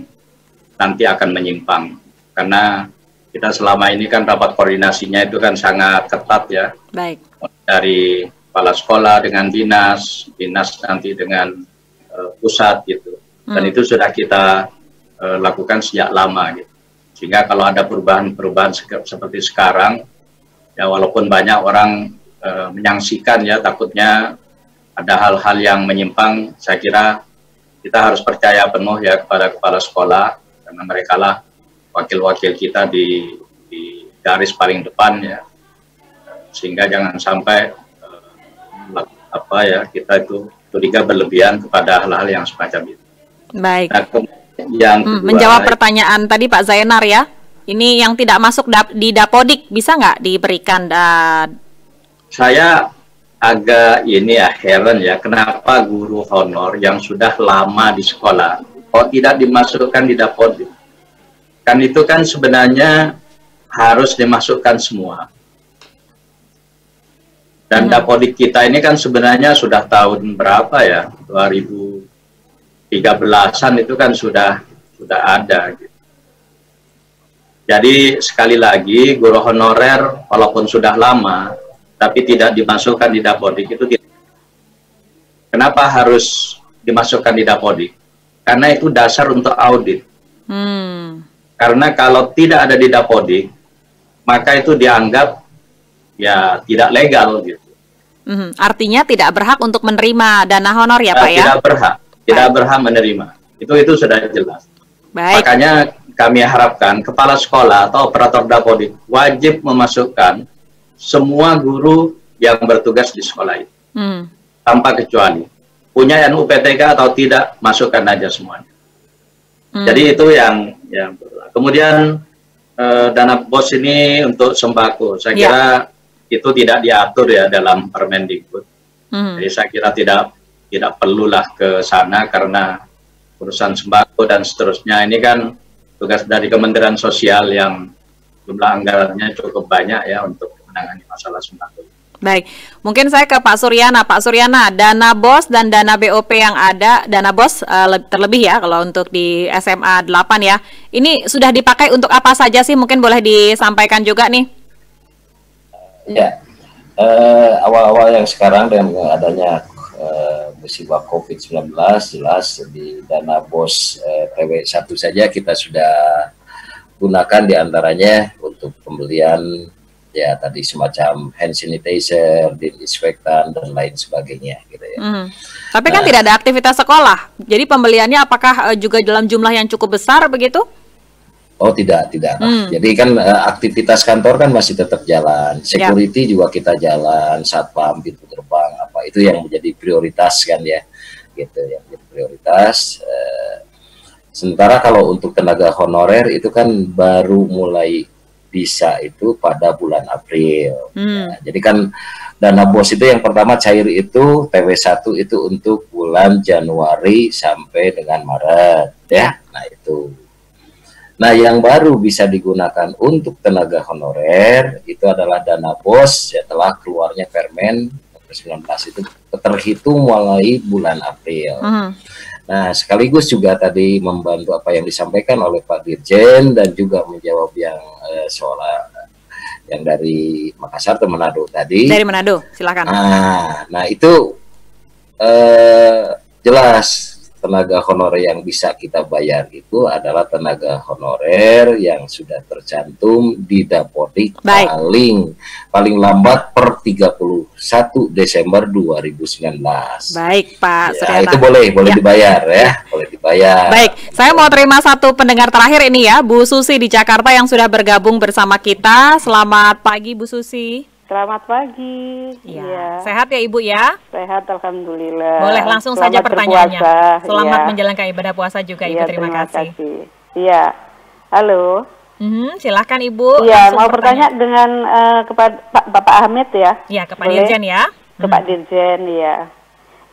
nanti akan menyimpang. Karena kita selama ini kan rapat koordinasinya itu kan sangat ketat ya. Baik. Dari kepala sekolah dengan dinas nanti dengan pusat gitu. Dan itu sudah kita lakukan sejak lama gitu. Sehingga kalau ada perubahan-perubahan seperti sekarang, ya walaupun banyak orang menyaksikan ya, takutnya ada hal-hal yang menyimpang, saya kira kita harus percaya penuh ya kepada kepala sekolah, karena mereka lah wakil-wakil kita di garis paling depan ya, sehingga jangan sampai kita itu curiga berlebihan kepada hal-hal yang semacam itu. Baik. Nah, yang kedua, menjawab pertanyaan tadi Pak Zainar ya, ini yang tidak masuk di Dapodik bisa nggak diberikan? Saya agak heran ya, kenapa guru honor yang sudah lama di sekolah kok tidak dimasukkan di Dapodik? Kan itu kan sebenarnya harus dimasukkan semua. Dan Dapodik kita ini kan sebenarnya sudah tahun berapa ya, 2013-an itu kan sudah ada gitu. Jadi sekali lagi guru honorer walaupun sudah lama tapi tidak dimasukkan di Dapodik itu tidak. Kenapa harus dimasukkan di Dapodik? Karena itu dasar untuk audit. Karena kalau tidak ada di Dapodik, maka itu dianggap ya tidak legal gitu. Artinya tidak berhak untuk menerima dana honor ya Pak ya? Tidak berhak menerima. Itu sudah jelas. Baik. Makanya kami harapkan kepala sekolah atau operator dapodik wajib memasukkan semua guru yang bertugas di sekolah itu, tanpa kecuali. Punya NUPTK atau tidak, masukkan aja semuanya. Jadi itu yang kemudian dana BOS ini untuk sembako, saya kira itu tidak diatur ya dalam Permendikbud. Jadi saya kira tidak perlulah ke sana karena urusan sembako dan seterusnya ini kan tugas dari Kementerian Sosial yang jumlah anggarannya cukup banyak ya untuk menangani masalah sembako. Baik, mungkin saya ke Pak Suryana. Pak Suryana, dana BOS dan dana BOP yang ada, dana BOS terlebih ya kalau untuk di SMA 8 ya, ini sudah dipakai untuk apa saja sih? Mungkin boleh disampaikan juga nih. Ya, awal-awal yang sekarang dengan adanya musibah COVID-19, jelas di dana BOS TW1 saja kita sudah gunakan diantaranya untuk pembelian ya tadi semacam hand sanitizer, disinfektan dan lain sebagainya gitu ya. Tapi kan tidak ada aktivitas sekolah. Jadi pembeliannya apakah juga dalam jumlah yang cukup besar begitu? Oh tidak. Jadi kan aktivitas kantor kan masih tetap jalan. Security juga kita jalan, satpam, pintu gerbang apa itu yang menjadi prioritas kan ya. Gitu yang menjadi prioritas. Sementara kalau untuk tenaga honorer itu kan baru mulai bisa itu pada bulan April. Ya, jadi kan dana BOS itu yang pertama cair itu TW1 itu untuk bulan Januari sampai dengan Maret ya. Nah itu. Nah yang baru bisa digunakan untuk tenaga honorer itu adalah dana BOS setelah keluarnya Permen 19 itu terhitung mulai bulan April. Nah, sekaligus juga tadi membantu apa yang disampaikan oleh Pak Dirjen dan juga menjawab yang soal yang dari Makassar atau Manado tadi. Dari Manado, silakan. Nah itu jelas tenaga honorer yang bisa kita bayar itu adalah tenaga honorer yang sudah tercantum di Dapodik paling lambat per 31 Desember 2019. Baik, Pak Suryana. Itu boleh dibayar ya, boleh dibayar. Baik, saya mau terima satu pendengar terakhir ini ya, Bu Susi di Jakarta yang sudah bergabung bersama kita. Selamat pagi, Bu Susi. Selamat pagi. Ya. Sehat ya Ibu ya? Sehat, alhamdulillah. Boleh langsung saja pertanyaannya. Selamat menjalankan ibadah puasa juga Ibu. Terima kasih. Iya. Halo. Silahkan Ibu. Iya, mau bertanya dengan kepada Bapak Hamid ya? Iya, ke Pak Dirjen ya. Ke Pak Dirjen ya.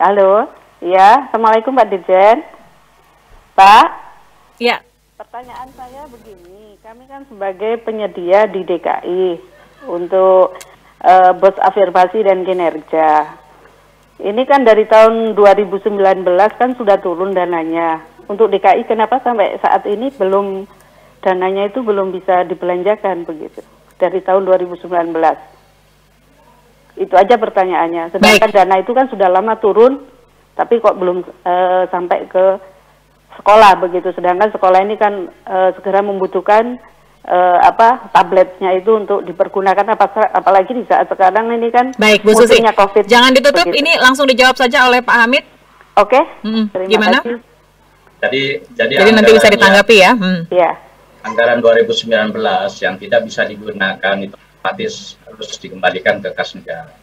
Halo. Iya, assalamualaikum Pak Dirjen. Pak. Iya. Pertanyaan saya begini, kami kan sebagai penyedia di DKI untuk BOS afirmasi dan kinerja. Ini kan dari tahun 2019 kan sudah turun dananya. Untuk DKI kenapa sampai saat ini dananya itu belum bisa dibelanjakan begitu? Dari tahun 2019. Itu aja pertanyaannya. Sedangkan dana itu kan sudah lama turun, tapi kok belum sampai ke sekolah begitu. Sedangkan sekolah ini kan segera membutuhkan tabletnya itu untuk dipergunakan apalagi di saat sekarang ini kan. Baik, Bu Susi. COVID. Jangan ditutup, begitu. Ini langsung dijawab saja oleh Pak Hamid. Oke. Gimana? Kasih. Jadi nanti bisa ditanggapi ya. Iya. Anggaran 2019 yang tidak bisa digunakan itu otomatis harus dikembalikan ke kas negara.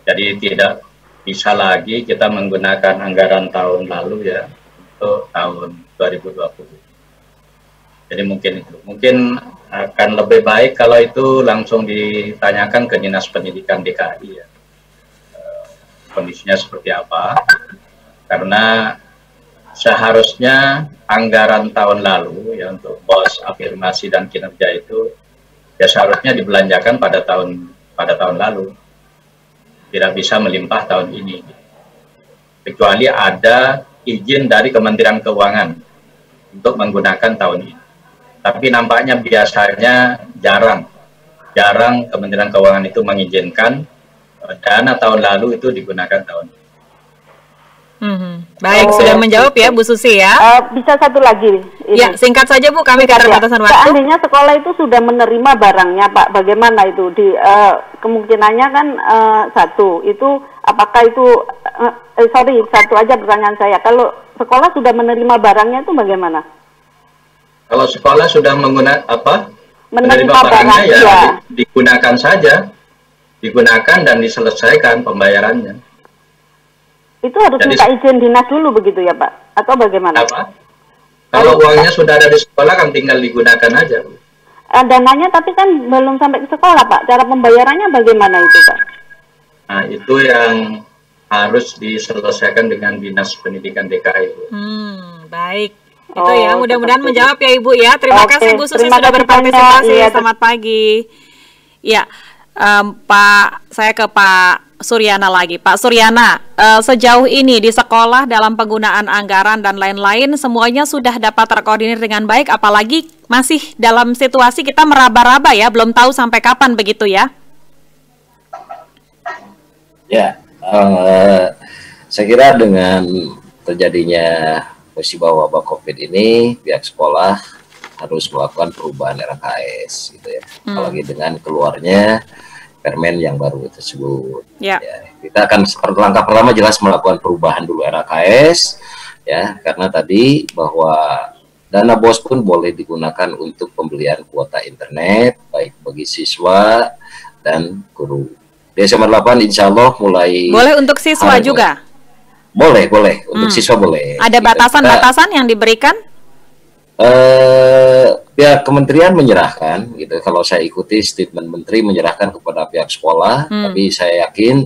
Jadi tidak bisa lagi kita menggunakan anggaran tahun lalu ya untuk tahun 2020. Jadi mungkin akan lebih baik kalau itu langsung ditanyakan ke Dinas Pendidikan DKI ya. Kondisinya seperti apa? Karena seharusnya anggaran tahun lalu ya untuk BOS afirmasi dan kinerja itu ya seharusnya dibelanjakan pada tahun lalu. Tidak bisa melimpah tahun ini. Kecuali ada izin dari Kementerian Keuangan untuk menggunakan tahun ini. Tapi nampaknya biasanya jarang Kementerian Keuangan itu mengizinkan dana tahun lalu itu digunakan tahun ini. Baik, sudah menjawab ya Bu Susi ya. Bisa satu lagi. Ini. Ya, singkat saja Bu, kami karena batasan waktu. Seandainya sekolah itu sudah menerima barangnya Pak, bagaimana itu? Kemungkinannya kan satu, itu apakah itu, satu aja pertanyaan saya. Kalau sekolah sudah menerima barangnya itu bagaimana? Kalau sekolah sudah menggunakan menerima Menerima barangnya barang, ya iya. digunakan saja, digunakan dan diselesaikan pembayarannya. Itu harus Jadi- minta izin dinas dulu begitu ya Pak? Atau bagaimana? Kalau uangnya sudah ada di sekolah kan tinggal digunakan aja. Dananya tapi kan belum sampai ke sekolah Pak. Cara pembayarannya bagaimana itu Pak? Nah, itu yang harus diselesaikan dengan Dinas Pendidikan DKI. Baik. Itu ya, mudah-mudahan seperti menjawab ya Ibu ya. Terima Oke, kasih Bu Susi terima sudah kasih berpartisipasi. banyak. Iya, Selamat pagi. Ya, Pak, saya ke Pak Suryana lagi. Pak Suryana, sejauh ini di sekolah dalam penggunaan anggaran dan lain-lain semuanya sudah dapat terkoordinir dengan baik, apalagi masih dalam situasi kita meraba-raba ya, belum tahu sampai kapan begitu ya? Ya, saya kira dengan terjadinya musibah wabah COVID ini, pihak sekolah harus melakukan perubahan RKS, gitu ya. Apalagi dengan keluarnya permen yang baru tersebut. Ya. Kita akan langkah pertama jelas melakukan perubahan dulu RKS, ya, karena tadi bahwa dana BOS pun boleh digunakan untuk pembelian kuota internet, baik bagi siswa dan guru. Di SMA 8 insya Allah mulai... Boleh untuk siswa juga? Boleh. Untuk siswa boleh. Ada batasan-batasan yang diberikan? Pihak kementerian menyerahkan, gitu. Kalau saya ikuti statement menteri menyerahkan kepada pihak sekolah, tapi saya yakin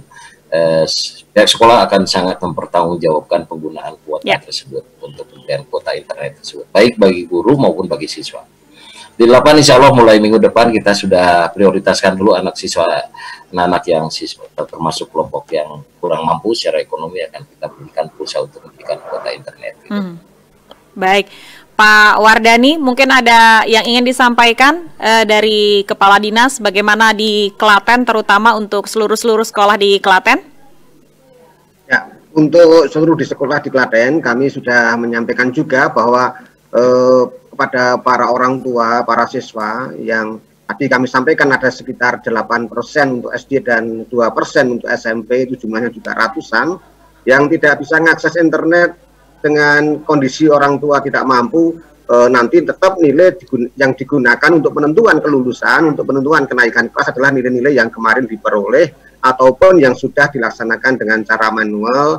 pihak sekolah akan sangat mempertanggungjawabkan penggunaan kuota tersebut untuk pembelian kuota internet tersebut, baik bagi guru maupun bagi siswa. Di 8 insya Allah mulai minggu depan kita sudah prioritaskan dulu anak-anak yang siswa termasuk kelompok yang kurang mampu secara ekonomi akan kita berikan pulsa untuk memberikan kuota internet. Gitu. Baik, Pak Wardani, mungkin ada yang ingin disampaikan dari Kepala Dinas bagaimana di Klaten, terutama untuk seluruh sekolah di Klaten? Ya, untuk seluruh di sekolah di Klaten kami sudah menyampaikan juga bahwa kepada para orang tua, para siswa yang tadi kami sampaikan ada sekitar 8% untuk SD dan 2% untuk SMP, itu jumlahnya juga ratusan, yang tidak bisa mengakses internet dengan kondisi orang tua tidak mampu, nanti tetap nilai yang digunakan untuk penentuan kelulusan, untuk penentuan kenaikan kelas adalah nilai-nilai yang kemarin diperoleh ataupun yang sudah dilaksanakan dengan cara manual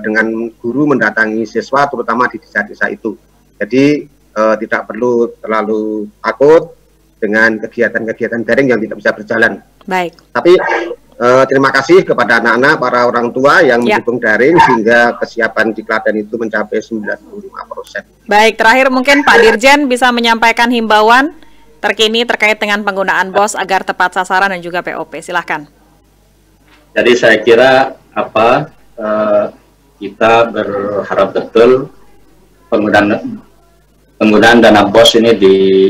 dengan guru mendatangi siswa terutama di desa-desa itu. Jadi tidak perlu terlalu takut dengan kegiatan-kegiatan daring yang tidak bisa berjalan. Baik. Tapi terima kasih kepada anak-anak, para orang tua yang mendukung daring sehingga kesiapan di Klaten itu mencapai 95%. Baik, terakhir mungkin Pak Dirjen bisa menyampaikan himbauan terkini terkait dengan penggunaan BOS agar tepat sasaran dan juga POP. Silahkan. Jadi saya kira kita berharap betul penggunaan dana BOS ini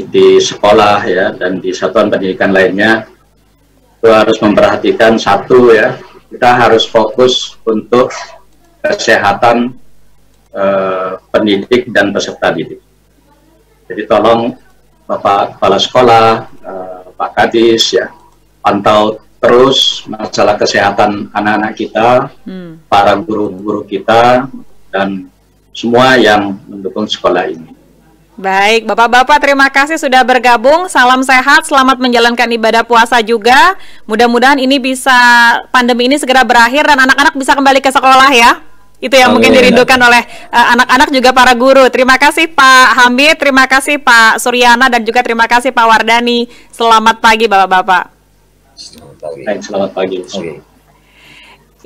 di sekolah ya dan di satuan pendidikan lainnya itu harus memperhatikan satu ya, kita harus fokus untuk kesehatan pendidik dan peserta didik. Jadi tolong Bapak Kepala Sekolah, Pak Kadis ya, pantau terus masalah kesehatan anak-anak kita, para guru-guru kita dan semua yang mendukung sekolah ini. Baik, Bapak-Bapak terima kasih sudah bergabung. Salam sehat, selamat menjalankan ibadah puasa juga. Mudah-mudahan ini bisa, pandemi ini segera berakhir dan anak-anak bisa kembali ke sekolah ya. Itu yang mungkin dirindukan oleh anak-anak juga para guru. Terima kasih Pak Hamid, terima kasih Pak Suryana dan juga terima kasih Pak Wardani. Selamat pagi Bapak-Bapak. Selamat pagi.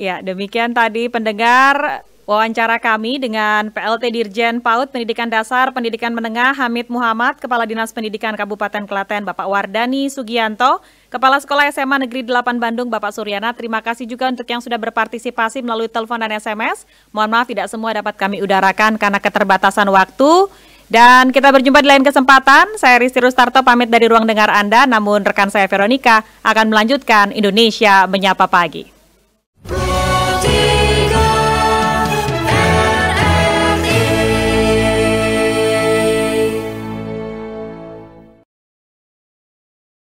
Ya, demikian tadi pendengar wawancara kami dengan PLT Dirjen PAUD Pendidikan Dasar Pendidikan Menengah Hamid Muhammad, Kepala Dinas Pendidikan Kabupaten Klaten Bapak Wardani Sugianto, Kepala Sekolah SMA Negeri 8 Bandung Bapak Suryana. Terima kasih juga untuk yang sudah berpartisipasi melalui telepon dan SMS. Mohon maaf tidak semua dapat kami udarakan karena keterbatasan waktu. Dan kita berjumpa di lain kesempatan. Saya Risti Rustarto pamit dari ruang dengar Anda, namun rekan saya Veronica akan melanjutkan Indonesia Menyapa Pagi.